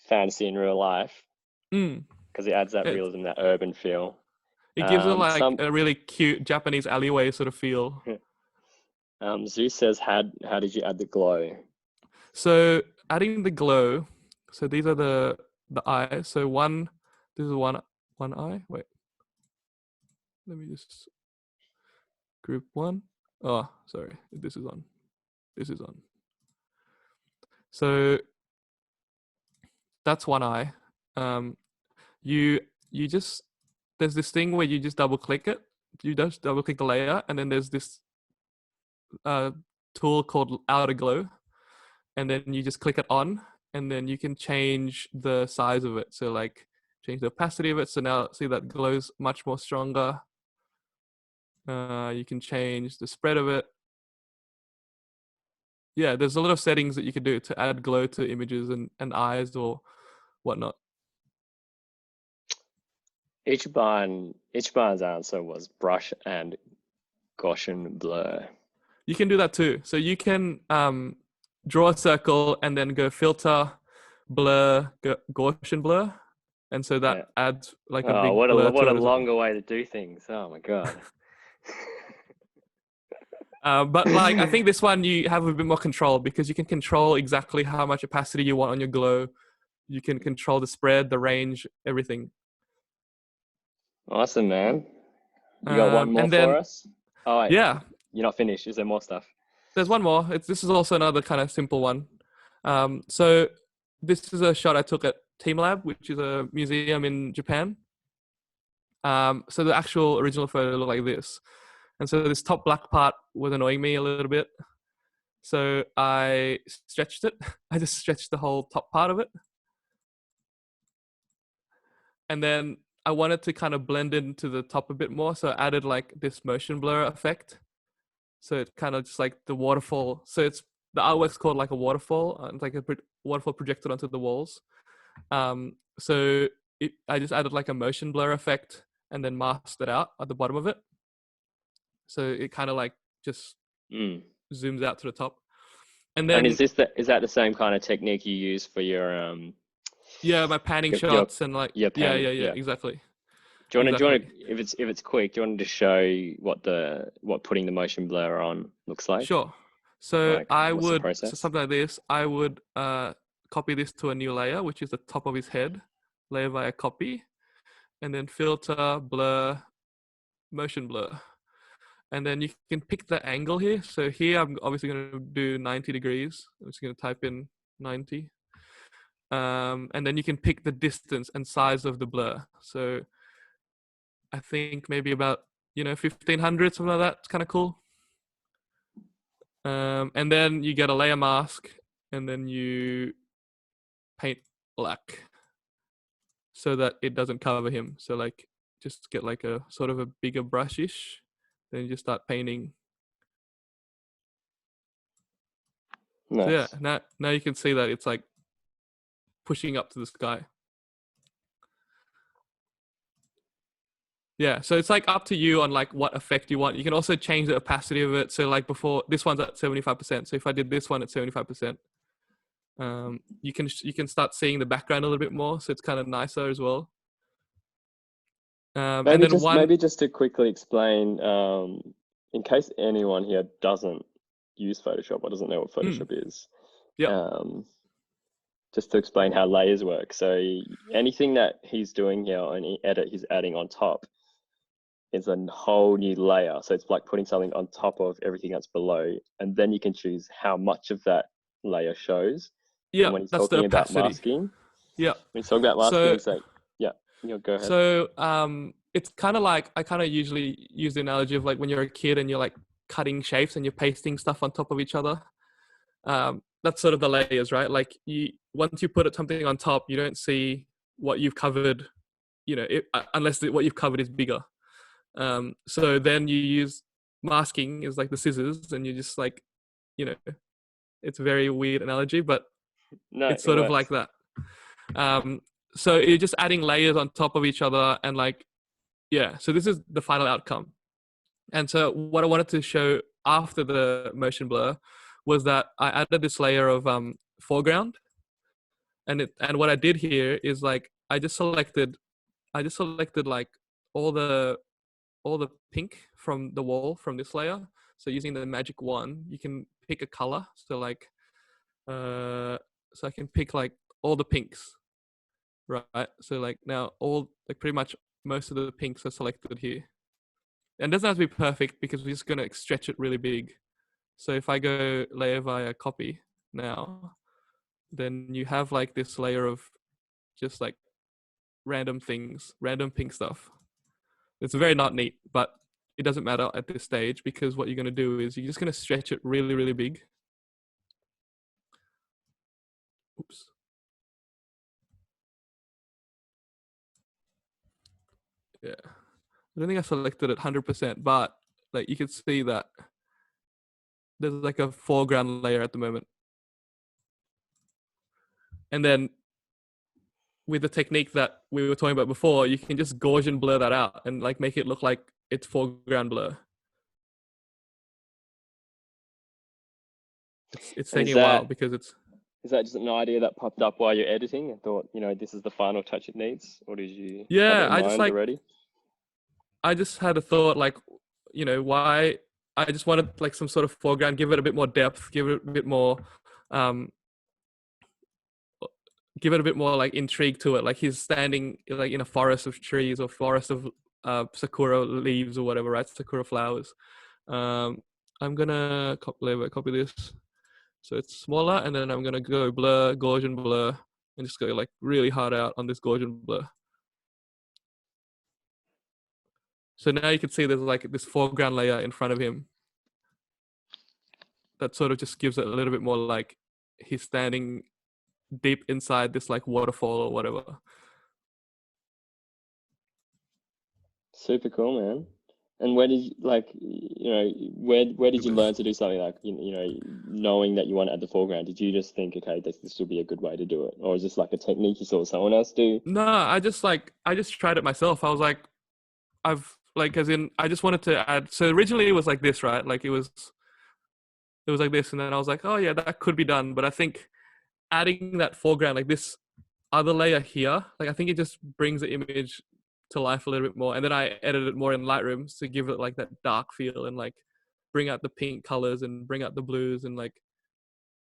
fantasy and real life, Mm. because it adds that It, realism, that urban feel. it gives it like Some a really cute Japanese alleyway sort of feel. Zeus says, how did you add the glow? So adding the glow, so these are the eyes. So this is one eye. Wait, let me just group one. Oh, sorry, this is on. This is on. So that's one eye. You just, there's this thing where you just double click it. You just double click the layer, and then there's this tool called outer glow, and then you just click it on, and then you can change the size of it. So like change the opacity of it. So now see that glow's much more stronger. You can change the spread of it. Yeah, there's a lot of settings that you could do to add glow to images and eyes or whatnot. Ichiban's answer was brush and Gaussian blur. You can do that too. So you can draw a circle and then go filter, blur, Gaussian blur, and so that adds like a big what blur a to it as well. longer way to do things. Oh my god. But like, I think this one you have a bit more control, because you can control exactly how much opacity you want on your glow. You can control the spread, the range, everything. Awesome, man. You got one more for us? Oh, wait, yeah, you're not finished. Is there more stuff? there's one more. This is also another kind of simple one. So this is a shot I took at Team Lab, which is a museum in Japan. So the actual original photo looked like this. And so this top black part was annoying me a little bit. So I stretched it. I just stretched the whole top part of it. And then I wanted to kind of blend into the top a bit more. So I added like this motion blur effect. So it kind of just like the waterfall. So it's, the artwork's called like a waterfall. It's like a waterfall projected onto the walls. So I just added like a motion blur effect and then masked it out at the bottom of it. So it kind of like just zooms out to the top. And then, is that the same kind of technique you use for your yeah, my panning shots and like yeah, exactly. Do you want to, if it's quick, do you want to show what putting the motion blur on looks like? Sure. So like, I would, so something like this, I would copy this to a new layer, which is the top of his head, layer via copy, and then filter, blur, motion blur. And then you can pick the angle here. So here I'm obviously going to do 90 degrees. I'm just going to type in 90. And then you can pick the distance and size of the blur. So I think maybe about, 1500, something like that. It's kind of cool. And then you get a layer mask, and then you paint black so that it doesn't cover him. So like, just get like a sort of a bigger brushish, then you just start painting. Nice. So yeah, now you can see that it's like pushing up to the sky. Yeah, so it's like up to you on like what effect you want. You can also change the opacity of it. So like before, this one's at 75%. So if I did this one at 75%, you can start seeing the background a little bit more. So it's kind of nicer as well. And Maybe then just to quickly explain, in case anyone here doesn't use Photoshop or doesn't know what Photoshop is, Yep. just to explain how layers work. So anything that he's doing here on any edit he's adding on top is a whole new layer. So it's like putting something on top of everything that's below, and then you can choose how much of that layer shows. Yeah, and when he's that's the talking about opacity. masking, Yeah. when he's talking about masking, he's like, yeah, go ahead. So it's kind of like, I kind of usually use the analogy of like when you're a kid and you're like cutting shapes and you're pasting stuff on top of each other. That's sort of the layers, right? Like once you put something on top, you don't see what you've covered, unless what you've covered is bigger. So then you use masking is like the scissors, and you just like, it's a very weird analogy, but it's sort of like that. So you're just adding layers on top of each other, and like, yeah. So this is the final outcome. And so what I wanted to show after the motion blur was that I added this layer of foreground, and what I did here is like I just selected like all the pink from the wall from this layer. So using the magic wand, you can pick a color. So like, so I can pick like all the pinks, right? So like now like pretty much most of the pinks are selected here. And it doesn't have to be perfect because we're just going to stretch it really big. So if I go layer via copy now, then you have like this layer of just like random things, random pink stuff. It's very not neat, but it doesn't matter at this stage because what you're going to do is you're just going to stretch it really, really big. Oops. Yeah. I don't think I selected it 100%, but like you can see that there's like a foreground layer at the moment. And then with the technique that we were talking about before, you can just Gaussian blur that out and like make it look like it's foreground blur. It's taking a while because it's... Is that just an idea that popped up while you're editing and thought, this is the final touch it needs? Or did you have it in mind already? I just had a thought like, why I just wanted like some sort of foreground, give it a bit more depth, give it a bit more like intrigue to it. Like he's standing like in a forest of trees or forest of sakura leaves or whatever, right? Sakura flowers. I'm gonna copy this so it's smaller, and then I'm gonna go blur, Gaussian blur, and just go like really hard out on this Gaussian blur. So now you can see there's like this foreground layer in front of him that sort of just gives it a little bit more like he's standing deep inside this like waterfall or whatever. Super cool, man. And where did you where did you learn to do something like, knowing that you want to add the foreground? Did you just think, okay, this will be a good way to do it? Or is this like a technique you saw someone else do? No, I just tried it myself. I was like, I just wanted to add. So originally it was like this, right? Like it was like this. And then I was like, oh yeah, that could be done. But I think adding that foreground, like this other layer here, like I think it just brings the image to life a little bit more. And then I edited it more in Lightroom to give it like that dark feel and like bring out the pink colors and bring out the blues and like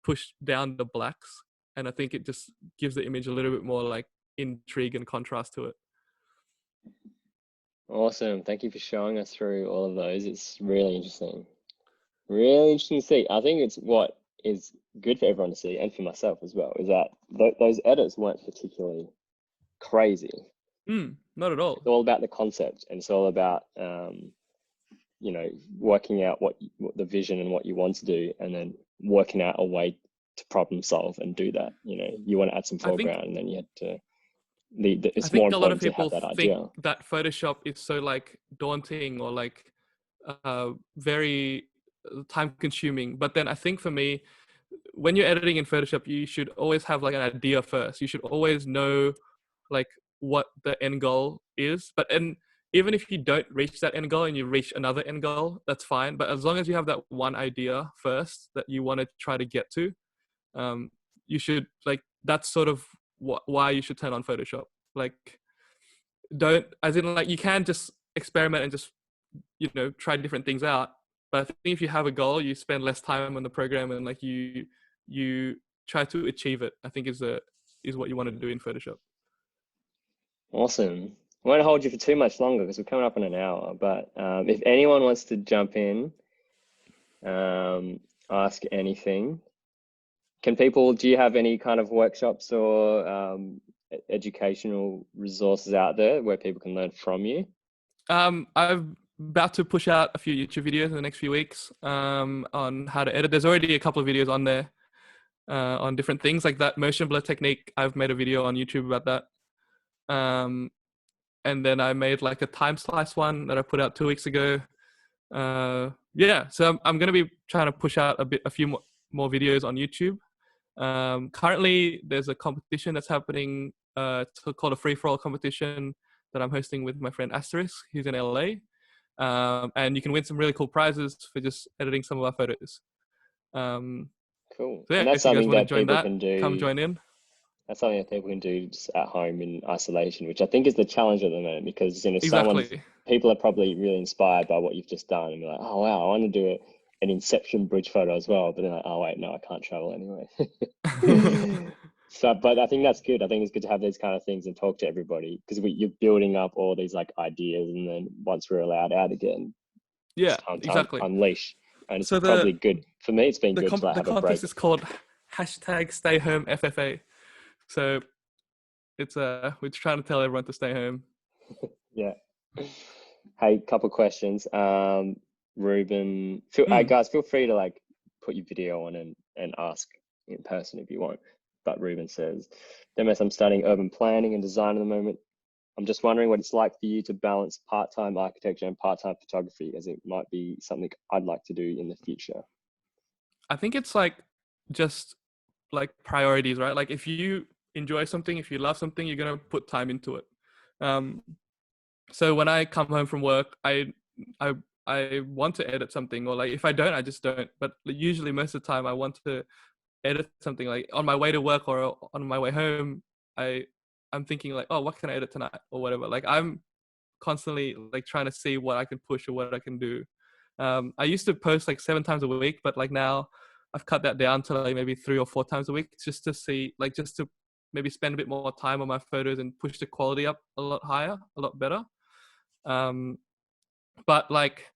push down the blacks. And I think it just gives the image a little bit more like intrigue and contrast to it. Awesome. Thank you for showing us through all of those. It's really interesting. Really interesting to see. I think it's what is good for everyone to see, and for myself as well, is that those edits weren't particularly crazy. Not at all. It's all about the concept, and it's all about working out what the vision and what you want to do, and then working out a way to problem solve and do that. You want to add some foreground, and then you had to. It's more important to have that idea. I think that Photoshop is so like daunting or like very time consuming. But then I think for me, when you're editing in Photoshop, you should always have like an idea first. You should always know like what the end goal is. And even if you don't reach that end goal and you reach another end goal, that's fine. But as long as you have that one idea first that you want to try to get to, you should like, that's sort of why you should turn on Photoshop. Like, don't, as in like, you can just experiment and just, you know, try different things out. But I think if you have a goal, you spend less time on the program and like you try to achieve it. I think is what you want to do in Photoshop. Awesome. I won't hold you for too much longer because we're coming up on an hour. But if anyone wants to jump in, ask anything, do you have any kind of workshops or educational resources out there where people can learn from you? I'm about to push out a few YouTube videos in the next few weeks on how to edit. There's already a couple of videos on there on different things like that motion blur technique. I've made a video on YouTube about that. And then I made like a time slice one that I put out 2 weeks ago. Yeah, so I'm going to be trying to push out a few more videos on YouTube. Currently, there's a competition that's happening. It's called a free-for-all competition that I'm hosting with my friend Asterisk. He's in LA. And you can win some really cool prizes for just editing some of our photos. Cool. So yeah, And that's if you guys something want to that join people that, can do. come join in. That's something that people can do just at home in isolation, which I think is the challenge at the moment because, you know, Exactly. people are probably really inspired by what you've just done and be like, oh, wow, I want to do an Inception bridge photo as well. But then like, oh, wait, no, I can't travel anyway. So, but I think that's good. I think it's good to have these kind of things and talk to everybody because you're building up all these like ideas, and then once we're allowed out again, Yeah, it's time to exactly. unleash. And it's So probably good for me. It's been good to like the have a break. contest is called #StayHomeFFA. So it's we're trying to tell everyone to stay home. Yeah. Hey, couple questions. Ruben, hey guys, feel free to like put your video on and ask in person if you want. But Ruben says, Demas, I'm studying urban planning and design at the moment. I'm just wondering what it's like for you to balance part-time architecture and part-time photography, as it might be something I'd like to do in the future. I think it's like just like priorities, right? Like if you enjoy something, if you love something, you're gonna put time into it. So when I come home from work, I want to edit something, or like if I don't, I just don't. But usually most of the time I want to edit something. Like on my way to work or on my way home, I'm thinking like, oh, what can I edit tonight or whatever. Like I'm constantly like trying to see what I can push or what I can do. I used to post like 7 times a week, but like now I've cut that down to like maybe 3 or 4 times a week, just to see, like, just to maybe spend a bit more time on my photos and push the quality up a lot higher, a lot better. But like,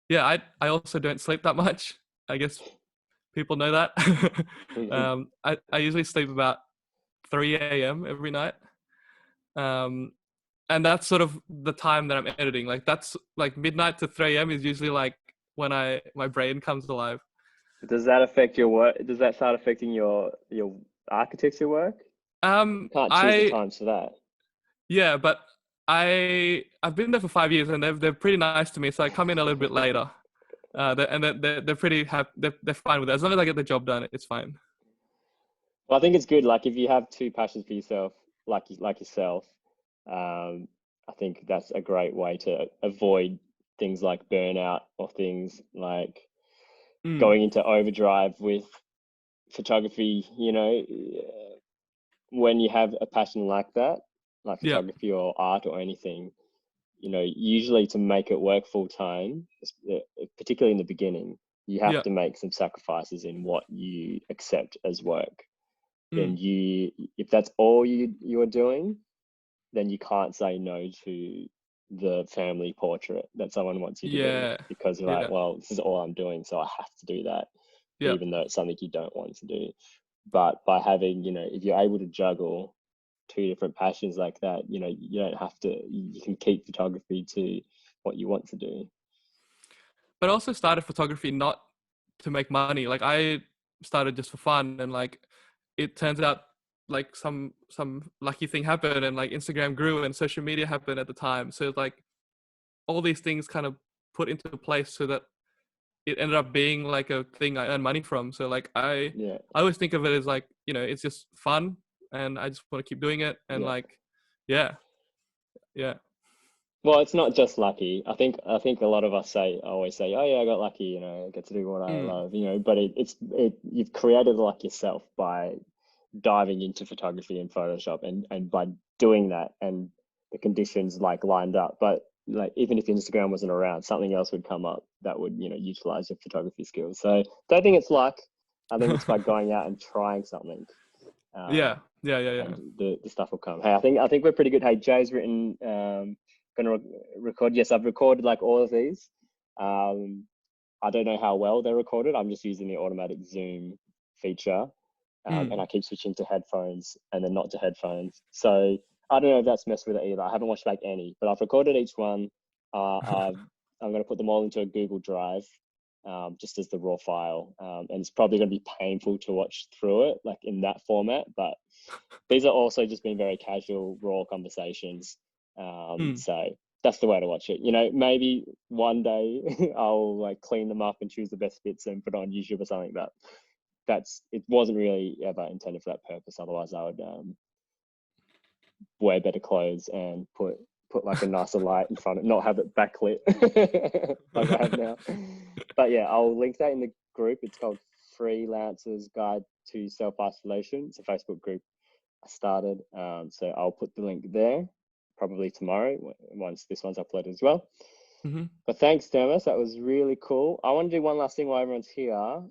yeah, I also don't sleep that much. I guess people know that. I usually sleep about 3 a.m. every night. And that's sort of the time that I'm editing. Like that's like midnight to 3 a.m. is usually like when my brain comes alive. Does that affect your work? Does that start affecting your architecture work? You can't choose the times for that. Yeah, but I've been there for 5 years and they're pretty nice to me, so I come in a little bit later. They're pretty happy. They're fine with it. As long as I get the job done, it's fine. Well, I think it's good. Like if you have 2 passions for yourself, like yourself, I think that's a great way to avoid things like burnout or things like going into overdrive with photography. You know, when you have a passion like that, like photography or art or anything, you know, usually to make it work full time, particularly in the beginning, you have to make some sacrifices in what you accept as work. And if that's all you are doing, then you can't say no to the family portrait that someone wants you to do, because you're like, well, this is all I'm doing, so I have to do that, even though it's something you don't want to do. But by having, you know, if you're able to juggle 2 different passions like that, you know, you don't have to, you can keep photography to what you want to do. But I also started photography not to make money. Like I started just for fun, and like it turns out like some lucky thing happened, and like Instagram grew and social media happened at the time. So like all these things kind of put into place so that it ended up being like a thing I earn money from. So like I always think of it as like, you know, it's just fun and I just want to keep doing it. And like, yeah. Well, it's not just lucky. I think a lot of us always say, oh yeah, I got lucky, you know, I get to do what I Mm. love, you know, but you've created luck yourself by diving into photography and Photoshop and by doing that and the conditions like lined up. But like even if Instagram wasn't around, something else would come up that would, you know, utilize your photography skills. So don't think it's luck. I think it's by going out and trying something. Yeah, Um, yeah. and the stuff will come. Hey, I think we're pretty good. Hey, Jay's written gonna record. Yes, I've recorded like all of these. I don't know how well they're recorded. I'm just using the automatic zoom feature, and I keep switching to headphones and then not to headphones. So I don't know if that's messed with it either. I haven't watched back any, but I've recorded each one. I'm going to put them all into a Google Drive, just as the raw file, and it's probably going to be painful to watch through it, like in that format. But these are also just been very casual, raw conversations. So that's the way to watch it. You know, maybe one day I'll like clean them up and choose the best bits and put it on YouTube or something. But it wasn't really ever intended for that purpose. Otherwise, I would wear better clothes and put like a nicer light in front of it, not have it backlit like I have now. But yeah, I'll link that in the group. It's called Freelancers Guide to Self-Isolation. It's a Facebook group I started. So I'll put the link there probably tomorrow once this one's uploaded as well. But thanks, Demas. That was really cool. I want to do one last thing while everyone's here.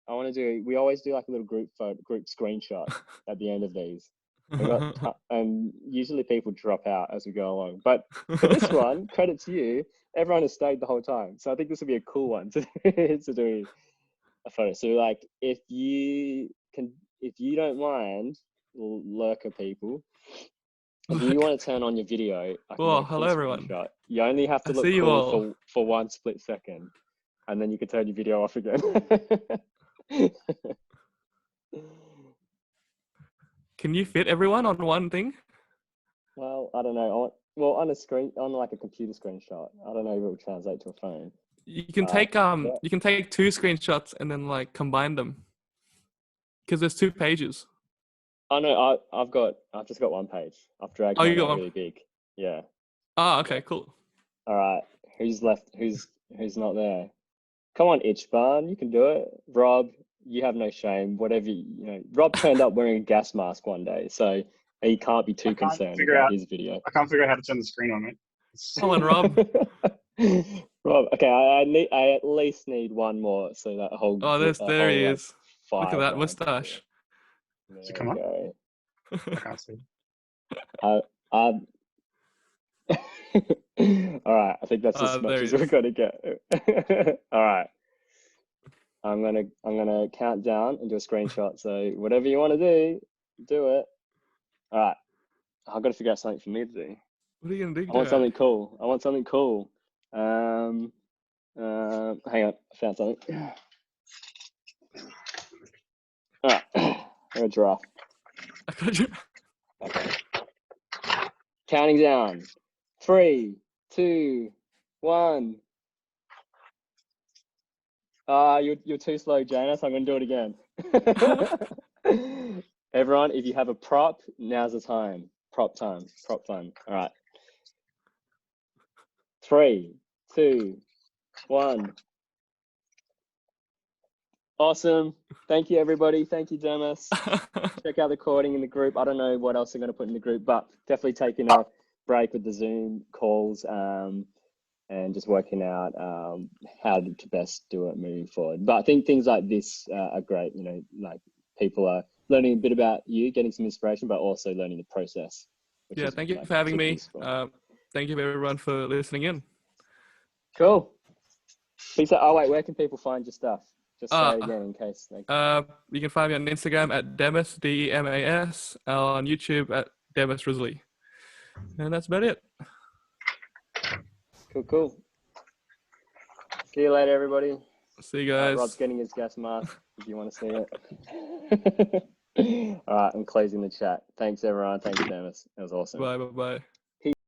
We always do like a little group screenshot at the end of these. And usually people drop out as we go along. But for this one, credit to you, everyone has stayed the whole time. So I think this will be a cool one to do a photo. So like if you don't mind, lurker people, if you want to turn on your video, I can Well, make a full hello everyone. screenshot. You only have to I look see you all. cool for 1 split second, and then you can turn your video off again. Can you fit everyone on one thing? Well, I don't know. On a screen, on like a computer screenshot, I don't know if it will translate to a phone. You can take you can take 2 screenshots and then like combine them. Because there's 2 pages. Oh no, I've just got one page. I've dragged mine out really big. Yeah. Ah, okay, cool. All right. Who's left? Who's not there? Come on, Itchbarn, you can do it. Rob, you have no shame. Whatever you know. Rob turned up wearing a gas mask one day, so he can't be too concerned about his video. I can't figure out how to turn the screen on it. Come on, Rob. Rob, okay, I at least need one more, so that whole. Oh, there he is. Look at that rounds. mustache. Does it come up? I can't see. All right, I think that's as much as we're gonna get. All right, I'm gonna count down and do a screenshot. So whatever you want to do it. All right, I've got to figure out something for me to do. What are you gonna do? I want something cool. Hang on, I found something. All right, I'm gonna draw. Okay. Counting down. 3, 2, 1. You're too slow, Janus. I'm gonna do it again. Everyone, if you have a prop, now's the time. Prop time. Prop fun. All right. 3, 2, 1. Awesome. Thank you, everybody. Thank you, Demas. Check out the recording in the group. I don't know what else I'm going to put in the group, but definitely taking a break with the Zoom calls and just working out how to best do it moving forward. But I think things like this are great. You know, like people are learning a bit about you, getting some inspiration, but also learning the process. Yeah, thank you for having me. Thank you everyone for listening in. Cool. Peace out. Oh wait, where can people find your stuff? Just say again in case. You can find me on Instagram at Demas, Demas, on YouTube at Demas Rusli. And that's about it. Cool. See you later, everybody. See you guys. Rob's getting his gas mask if you want to see it. All right, I'm closing the chat. Thanks, everyone. Thanks, Demas. That was awesome. Bye.